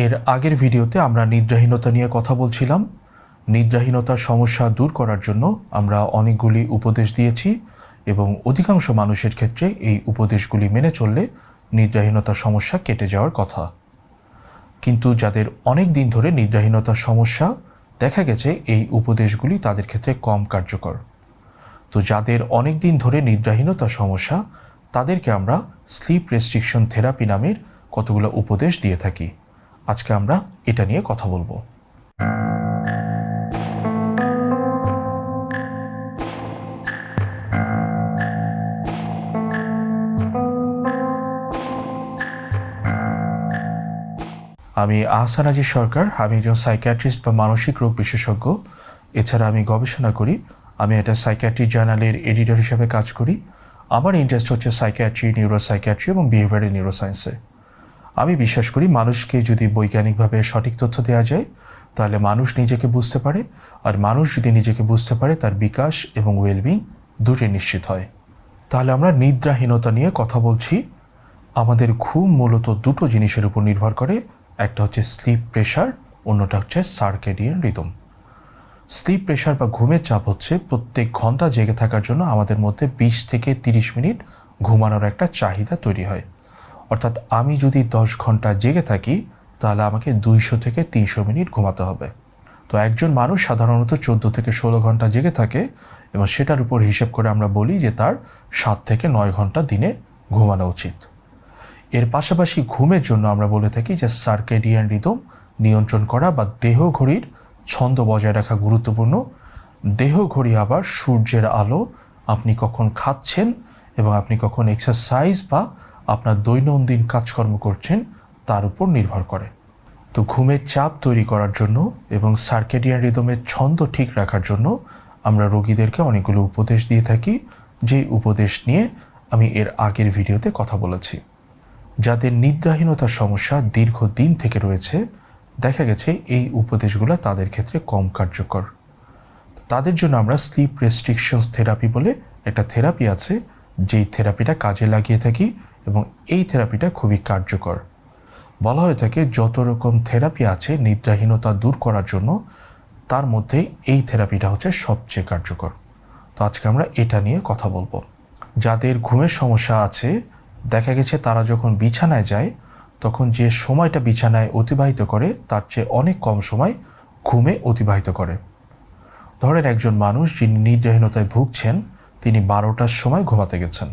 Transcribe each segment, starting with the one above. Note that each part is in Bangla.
এর আগের ভিডিওতে আমরা নিদ্রাহীনতা নিয়ে কথা বলছিলাম। নিদ্রাহীনতার সমস্যা দূর করার জন্য আমরা অনেকগুলি উপদেশ দিয়েছি এবং অধিকাংশ মানুষের ক্ষেত্রে এই উপদেশগুলি মেনে চললে নিদ্রাহীনতার সমস্যা কেটে যাওয়ার কথা। কিন্তু যাদের অনেক দিন ধরে নিদ্রাহীনতার সমস্যা, দেখা গেছে এই উপদেশগুলি তাদের ক্ষেত্রে কম কার্যকর। তো যাদের অনেক দিন ধরে নিদ্রাহীনতার সমস্যা, তাদেরকে আমরা স্লিপ রেস্ট্রিকশন থেরাপি নামের কতগুলো উপদেশ দিয়ে থাকি। আজকে আমরা এটা নিয়ে কথা বলবো। আমি আহসান আজিজ সরকার। আমি একজন সাইকিয়াট্রিস্ট বা মানসিক রোগ বিশেষজ্ঞ। এছাড়া আমি গবেষণা করি। আমি একটা সাইকিয়াট্রি জার্নালের এডিটর হিসেবে কাজ করি। আমার ইন্টারেস্ট হচ্ছে সাইকিয়াট্রি, নিউরোসাইকিয়াট্রি এবং বিহেভিয়ারাল নিউরোসায়েন্সে। আমি বিশ্বাস করি মানুষকে যদি বৈজ্ঞানিকভাবে সঠিক তথ্য দেওয়া যায়, তাহলে মানুষ নিজেকে বুঝতে পারে, আর মানুষ যদি নিজেকে বুঝতে পারে, তার বিকাশ এবং ওয়েলবিং দুটোই নিশ্চিত হয়। তাহলে আমরা নিদ্রাহীনতা নিয়ে কথা বলছি। আমাদের ঘুম মূলত দুটো জিনিসের উপর নির্ভর করে। একটা হচ্ছে স্লিপ প্রেশার, অন্যটা হচ্ছে সার্কেডিয়ান রিদম। স্লিপ প্রেশার বা ঘুমের চাপ হচ্ছে প্রত্যেক ঘন্টা জেগে থাকার জন্য আমাদের মধ্যে 20 থেকে 30 মিনিট ঘুমানোর একটা চাহিদা তৈরি হয়। অর্থাৎ আমি যদি 10 ঘন্টা জেগে থাকি, তাহলে আমাকে 200 থেকে 300 মিনিট ঘুমাতে হবে। তো একজন মানুষ সাধারণত 14 থেকে 16 ঘন্টা জেগে থাকে এবং সেটার উপর হিসেব করে আমরা বলি যে তার 7 থেকে 9 ঘন্টা দিনে ঘুমানো উচিত। এর পাশাপাশি ঘুমের জন্য আমরা বলে থাকি যে সার্কেডিয়ান রিদম নিয়ন্ত্রণ করা বা দেহ ঘড়ির ছন্দ বজায় রাখা গুরুত্বপূর্ণ। দেহ ঘড়ি আবার সূর্যের আলো, আপনি কখন খাচ্ছেন এবং আপনি কখন এক্সারসাইজ বা আপনার দৈনন্দিন কাজকর্ম করছেন তার উপর নির্ভর করে। তো ঘুমের চাপ তৈরি করার জন্য এবং সার্কেডিয়ান রিদমের ছন্দ ঠিক রাখার জন্য আমরা রোগীদেরকে অনেকগুলো উপদেশ দিয়ে থাকি, যে উপদেশ নিয়ে আমি এর আগের ভিডিওতে কথা বলেছি। যাদের নিদ্রাহীনতার সমস্যা দীর্ঘদিন থেকে রয়েছে, দেখা গেছে এই উপদেশগুলো তাদের ক্ষেত্রে কম কার্যকর। তাদের জন্য আমরা স্লিপ রেস্ট্রিকশনস থেরাপি বলে একটা থেরাপি আছে, যেই থেরাপিটা কাজে লাগিয়ে থাকি এবং এই থেরাপিটা খুবই কার্যকর। বলা হয়ে থাকে যত রকম থেরাপি আছে নিদ্রাহীনতা দূর করার জন্য, তার মধ্যে এই থেরাপিটা হচ্ছে সবচেয়ে কার্যকর। তো আজকে আমরা এটা নিয়ে কথা বলবো। যাদের ঘুমের সমস্যা আছে, দেখা গেছে তারা যখন বিছানায় যায়, তখন যে সময়টা বিছানায় অতিবাহিত করে তার চেয়ে অনেক কম সময় ঘুমে অতিবাহিত করে। ধরেন একজন মানুষ যিনি নিদ্রাহীনতায় ভুগছেন, তিনি 12টার সময় ঘুমাতে গেছেন।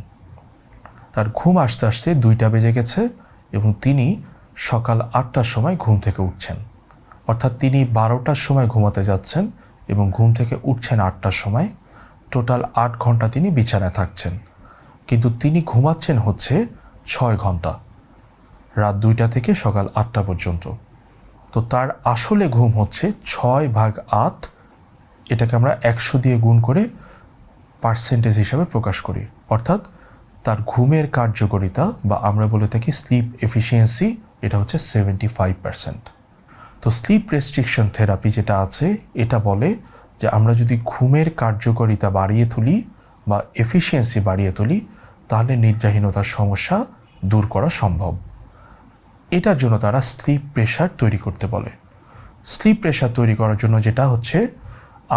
তার ঘুম আসতে আসতে 2টা বেজে গেছে এবং তিনি সকাল 8টার সময় ঘুম থেকে উঠছেন। অর্থাৎ তিনি 12টার সময় ঘুমাতে যাচ্ছেন এবং ঘুম থেকে উঠছেন 8টার সময়। টোটাল 8 ঘন্টা তিনি বিছানায় থাকছেন, কিন্তু তিনি ঘুমাচ্ছেন হচ্ছে 6 ঘন্টা, রাত 2টা থেকে সকাল 8টা পর্যন্ত। তো তার আসলে ঘুম হচ্ছে 6/8। এটাকে আমরা 100 দিয়ে গুণ করে পার্সেন্টেজ হিসাবে প্রকাশ করি। অর্থাৎ তার ঘুমের কার্যকারিতা বা আমরা বলে থাকি স্লিপ এফিসিয়েন্সি, এটা হচ্ছে 75%। তো স্লিপ রেস্ট্রিকশন থেরাপি যেটা আছে, এটা বলে যে আমরা যদি ঘুমের কার্যকারিতা বাড়িয়ে তুলি বা এফিসিয়েন্সি বাড়িয়ে তুলি, তাহলে নিদ্রাহীনতার সমস্যা দূর করা সম্ভব। এটার জন্য তারা স্লিপ প্রেশার তৈরি করতে বলে। স্লিপ প্রেশার তৈরি করার জন্য যেটা হচ্ছে,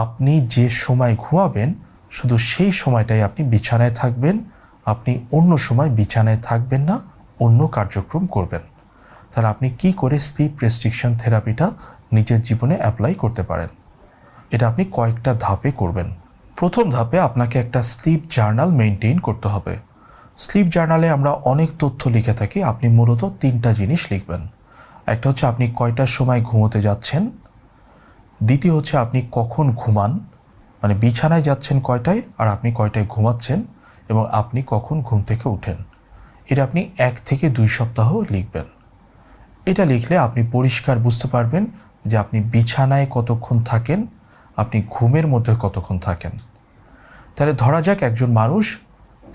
আপনি যে সময় ঘুমাবেন শুধু সেই সময়টাই আপনি বিছানায় থাকবেন। আপনি অন্য সময় বিছানায় থাকবেন না, অন্য কার্যক্রম করবেন। তাহলে আপনি কি করে স্লিপ রেস্ট্রিকশন থেরাপিটা নিজের জীবনে অ্যাপ্লাই করতে পারেন? এটা আপনি কয়েকটা ধাপে করবেন। প্রথম ধাপে আপনাকে একটা স্লিপ জার্নাল মেনটেন করতে হবে। স্লিপ জার্নালে আমরা অনেক তথ্য লিখে থাকি। আপনি মূলত 3টা জিনিস লিখবেন। একটা হচ্ছে আপনি কয়টার সময় ঘুমোতে যাচ্ছেন, দ্বিতীয় হচ্ছে আপনি কখন ঘুমান, মানে বিছানায় যাচ্ছেন কয়টায় আর আপনি কয়টায় ঘুমাচ্ছেন, এবং আপনি কখন ঘুম থেকে উঠেন। এটা আপনি 1 থেকে 2 সপ্তাহ লিখবেন। এটা লিখলে আপনি পরিষ্কার বুঝতে পারবেন যে আপনি বিছানায় কতক্ষণ থাকেন, আপনি ঘুমের মধ্যে কতক্ষণ থাকেন। তাহলে ধরা যাক একজন মানুষ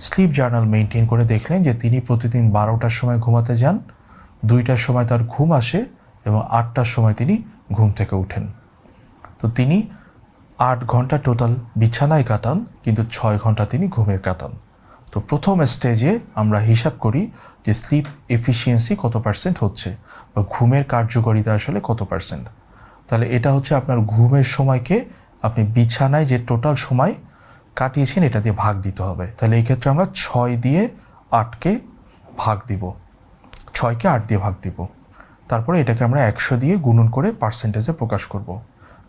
স্লিপ জার্নাল মেনটেন করে দেখলেন যে তিনি প্রতিদিন 12টার সময় ঘুমাতে যান, 2টার সময় তার ঘুম আসে এবং 8টার সময় তিনি ঘুম থেকে উঠেন। তো তিনি 8 ঘন্টা টোটাল বিছানায় কাটান, কিন্তু 6 ঘন্টা তিনি ঘুমে কাটান। তো প্রথম স্টেজে আমরা হিসাব করি যে স্লিপ এফিসিয়েন্সি কত পার্সেন্ট হচ্ছে বা ঘুমের কার্যকারিতা আসলে কত পার্সেন্ট। তাহলে এটা হচ্ছে আপনার ঘুমের সময়কে আপনি বিছানায় যে টোটাল সময় কাটিয়েছেন এটা দিয়ে ভাগ দিতে হবে। তাহলে এই ক্ষেত্রে আমরা 6 দিয়ে 8কে ভাগ দিব, 6কে 8 দিয়ে ভাগ দিব, তারপরে এটাকে আমরা 100 দিয়ে গুণন করে পার্সেন্টেজে প্রকাশ করব।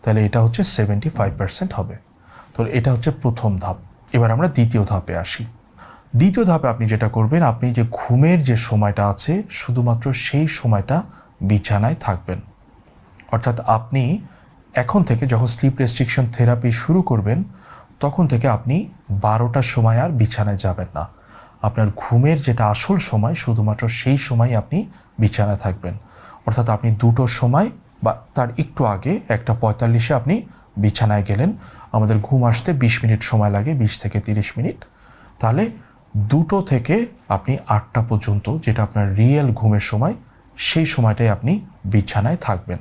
তাহলে এটা হচ্ছে 75% হবে। তো এটা হচ্ছে প্রথম ধাপ। এবার আমরা দ্বিতীয় ধাপে আসি। দ্বিতীয় ধাপে আপনি যেটা করবেন, আপনি যে ঘুমের যে সময়টা আছে শুধুমাত্র সেই সময়টা বিছানায় থাকবেন। অর্থাৎ আপনি এখন থেকে যখন স্লিপ রেস্ট্রিকশন থেরাপি শুরু করবেন তখন থেকে আপনি 12টার সময় আর বিছানায় যাবেন না। আপনার ঘুমের যেটা আসল সময় শুধুমাত্র সেই সময় আপনি বিছানায় থাকবেন। অর্থাৎ আপনি 2টোর সময় বা তার একটু আগে 1:45-এ আপনি বিছানায় গেলেন, আমাদের ঘুম আসতে 20 মিনিট সময় লাগে, 20 থেকে 30 মিনিট। তাহলে 2টো থেকে আপনি 8টা পর্যন্ত যেটা আপনার রিয়েল ঘুমের সময়, সেই সময়টাই আপনি বিছানায় থাকবেন।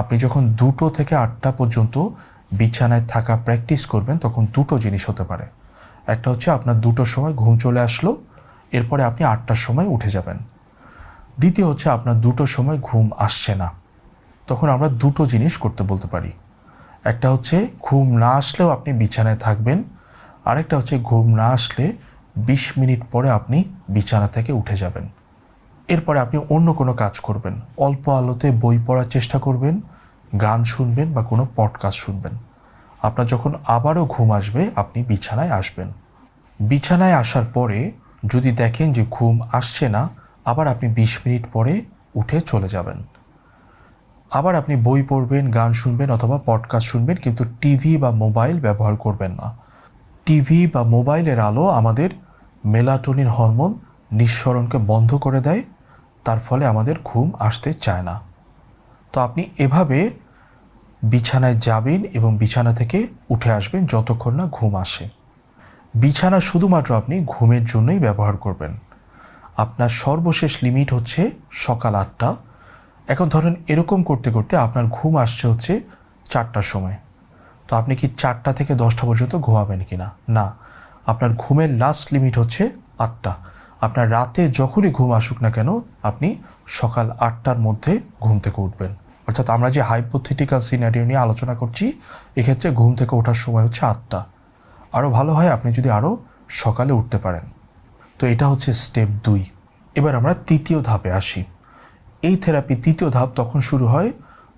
আপনি যখন 2টো থেকে 8টা পর্যন্ত বিছানায় থাকা প্র্যাকটিস করবেন তখন দুটো জিনিস হতে পারে। একটা হচ্ছে আপনার 2টোর সময় ঘুম চলে আসলো, এরপরে আপনি 8টার সময় উঠে যাবেন। দ্বিতীয় হচ্ছে আপনার 2টোর সময় ঘুম আসছে না, তখন আমরা দুটো জিনিস করতে বলতে পারি। একটা হচ্ছে ঘুম না আসলেও আপনি বিছানায় থাকবেন, আরেকটা হচ্ছে ঘুম না আসলে 20 মিনিট পরে আপনি বিছানা থেকে উঠে যাবেন। এরপরে আপনি অন্য কোনো কাজ করবেন, অল্প আলোতে বই পড়ার চেষ্টা করবেন, গান শুনবেন বা কোনো পডকাস্ট শুনবেন। আপনার যখন আবারও ঘুম আসবে আপনি বিছানায় আসবেন। বিছানায় আসার পরে যদি দেখেন যে ঘুম আসছে না, আবার আপনি 20 মিনিট পরে উঠে চলে যাবেন। আবার আপনি বই পড়বেন, গান শুনবেন অথবা পডকাস্ট শুনবেন, কিন্তু টিভি বা মোবাইল ব্যবহার করবেন না। টিভি বা মোবাইলের আলো আমাদের মেলাটোনিন হরমোন নিঃসরণকে বন্ধ করে দেয়, তার ফলে আমাদের ঘুম আসতে চায় না। তো আপনি এভাবে বিছানায় যাবেন এবং বিছানা থেকে উঠে আসবেন যতক্ষণ না ঘুম আসে। বিছানা শুধুমাত্র আপনি ঘুমের জন্যই ব্যবহার করবেন। আপনার সর্বশেষ লিমিট হচ্ছে সকাল 8টা। এখন ধরেন এরকম করতে করতে আপনার ঘুম আসছে হচ্ছে 4টার সময়, তো আপনি কি 4টা থেকে 10টা পর্যন্ত ঘুমাবেন কি না? না, আপনার ঘুমের লাস্ট লিমিট হচ্ছে 8টা। আপনার রাতে যখনই ঘুম আসুক না কেন আপনি সকাল 8টার মধ্যে ঘুম থেকে উঠবেন। অর্থাৎ আমরা যে হাইপোথেটিক্যাল সিনারিও নিয়ে আলোচনা করছি, এক্ষেত্রে ঘুম থেকে ওঠার সময় হচ্ছে 8টা। আরও ভালো হয় আপনি যদি আরও সকালে উঠতে পারেন। তো এটা হচ্ছে স্টেপ 2। এবার আমরা তৃতীয় ধাপে আসি। এই থেরাপি তৃতীয় ধাপ তখন শুরু হয়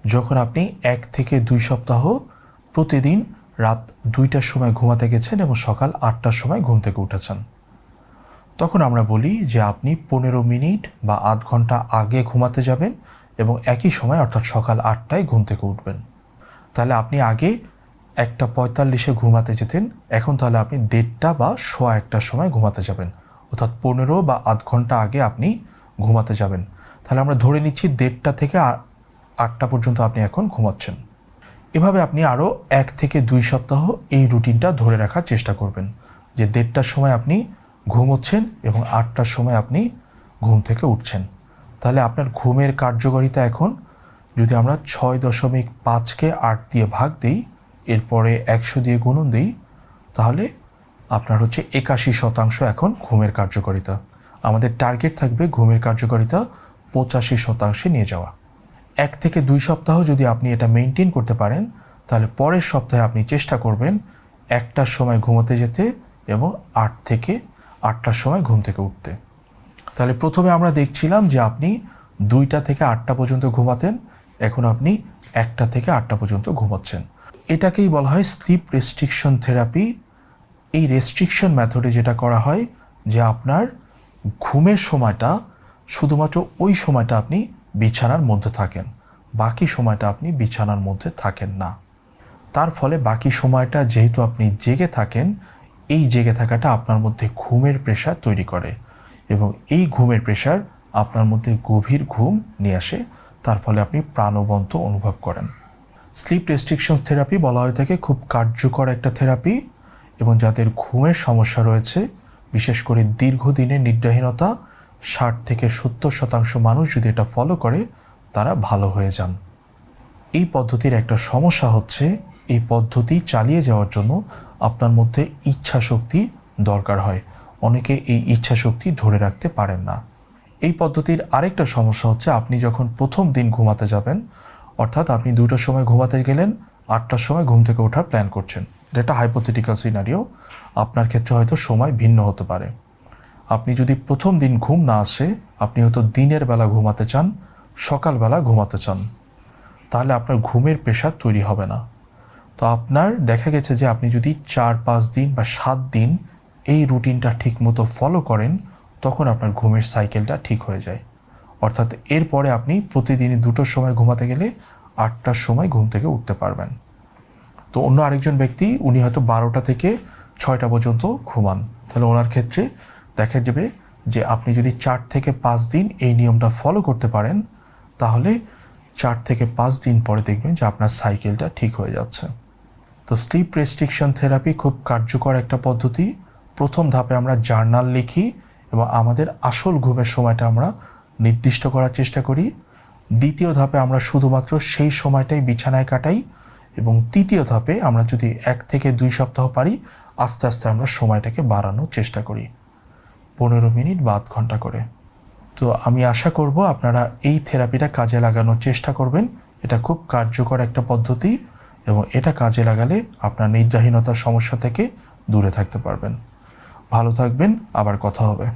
যখন আপনি 1 থেকে 2 সপ্তাহ প্রতিদিন রাত 2টার সময় ঘুমাতে গেছেন এবং সকাল 8টার সময় ঘুম থেকে উঠেছেন। তখন আমরা বলি যে আপনি 15 মিনিট বা আধ ঘন্টা আগে ঘুমাতে যাবেন এবং একই সময় অর্থাৎ সকাল 8টায় ঘুম থেকে উঠবেন। তাহলে আপনি আগে 1:45-এ ঘুমাতে যেতেন, এখন তাহলে আপনি 1:30 বা 1:15টার সময় ঘুমাতে যাবেন, অর্থাৎ 15 বা আধ ঘন্টা আগে আপনি ঘুমাতে যাবেন। তাহলে আমরা ধরে নিচ্ছি 1:30 থেকে 8টা পর্যন্ত আপনি এখন ঘুমাচ্ছেন। এভাবে আপনি আরও 1 থেকে 2 সপ্তাহ এই রুটিনটা ধরে রাখার চেষ্টা করবেন যে 1:30টার সময় আপনি ঘুমোচ্ছেন এবং 8টার সময় আপনি ঘুম থেকে উঠছেন। তাহলে আপনার ঘুমের কার্যকারিতা এখন যদি আমরা 6.5কে 8 দিয়ে ভাগ দিই, এরপরে 100 দিয়ে গুণন দিই, তাহলে আপনার হচ্ছে 81% এখন ঘুমের কার্যকারিতা। আমাদের টার্গেট থাকবে ঘুমের কার্যকারিতা 85% নিয়ে যাওয়া। 1 থেকে 2 সপ্তাহ যদি আপনি এটা মেনটেন করতে পারেন, তাহলে পরের সপ্তাহে আপনি চেষ্টা করবেন 1টার সময় ঘুমোতে যেতে এবং 8 থেকে 8টার সময় ঘুম থেকে উঠতে। তাহলে প্রথমে আমরা দেখছিলাম যে আপনি 2টা থেকে 8টা পর্যন্ত ঘুমাতেন, এখন আপনি 1টা থেকে 8টা পর্যন্ত ঘুমাচ্ছেন। এটাকেই বলা হয় স্লিপ রেস্ট্রিকশন থেরাপি। এই রেস্ট্রিকশন মেথডে যেটা করা হয় যে আপনার ঘুমের সময়টা শুধুমাত্র ওই সময়টা আপনি বিছানার মধ্যে থাকেন, বাকি সময়টা আপনি বিছানার মধ্যে থাকেন না। তার ফলে বাকি সময়টা যেহেতু আপনি জেগে থাকেন, এই জেগে থাকাটা আপনার মধ্যে ঘুমের প্রেশার তৈরি করে এবং এই ঘুমের প্রেশার আপনার মধ্যে গভীর ঘুম নিয়ে আসে, তার ফলে আপনি প্রাণবন্ত অনুভব করেন। স্লিপ রেস্ট্রিকশন থেরাপি বলা হয়ে থাকে খুব কার্যকর একটা থেরাপি এবং যাদের ঘুমের সমস্যা রয়েছে, বিশেষ করে দীর্ঘদিনের নিদ্রাহীনতা, 60 থেকে 70% মানুষ যদি এটা ফলো করে তারা ভালো হয়ে যান। এই পদ্ধতির একটা সমস্যা হচ্ছে এই পদ্ধতি চালিয়ে যাওয়ার জন্য আপনার মধ্যে ইচ্ছা শক্তি দরকার হয়, অনেকে এই ইচ্ছা শক্তি ধরে রাখতে পারেন না। এই পদ্ধতির আরেকটা সমস্যা হচ্ছে, আপনি যখন প্রথম দিন ঘুমাতে যাবেন, অর্থাৎ আপনি 2টার সময় ঘুমাতে গেলেন, 8টার সময় ঘুম থেকে ওঠার প্ল্যান করছেন। এটা একটা হাইপোথেটিক্যাল সিনারিও, আপনার ক্ষেত্রে হয়তো সময় ভিন্ন হতে পারে। আপনি যদি প্রথম দিন ঘুম না আসে, আপনি হয়তো দিনের বেলা ঘুমাতে চান, সকালবেলা ঘুমাতে চান, তাহলে আপনার ঘুমের প্রেশার তৈরি হবে না। তো আপনার দেখা গেছে যে আপনি যদি 4-5 দিন বা 7 দিন এই রুটিনটা ঠিকমতো ফলো করেন, তখন আপনার ঘুমের সাইকেলটা ঠিক হয়ে যায়। অর্থাৎ এরপরে আপনি প্রতিদিনই 2টোর সময় ঘুমাতে গেলে 8টার সময় ঘুম থেকে উঠতে পারবেন। তো অন্য আরেকজন ব্যক্তি, উনি হয়তো 12টা থেকে 6টা পর্যন্ত ঘুমান, তাহলে ওনার ক্ষেত্রে দেখা যাবে যে আপনি যদি 4 থেকে 5 দিন এই নিয়মটা ফলো করতে পারেন, তাহলে 4 থেকে 5 দিন পরে দেখবেন যে আপনার সাইকেলটা ঠিক হয়ে যাচ্ছে। তো স্লিপ রেস্ট্রিকশন থেরাপি খুব কার্যকর একটা পদ্ধতি। প্রথম ধাপে আমরা জার্নাল লিখি এবং আমাদের আসল ঘুমের সময়টা আমরা নির্দিষ্ট করার চেষ্টা করি। দ্বিতীয় ধাপে আমরা শুধুমাত্র সেই সময়টাই বিছানায় কাটাই এবং তৃতীয় ধাপে আমরা যদি 1 থেকে 2 সপ্তাহ পারি, আস্তে আস্তে আমরা সময়টাকে বাড়ানোর চেষ্টা করি 15 মিনিট বা আধ ঘন্টা করে। তো আমি আশা করব আপনারা এই থেরাপিটা কাজে লাগানোর চেষ্টা করবেন। এটা খুব কার্যকর একটা পদ্ধতি এবং এটা কাজে লাগালে আপনার নিদ্রাহীনতার সমস্যা থেকে দূরে থাকতে পারবেন। ভালো থাকবেন, আবার কথা হবে।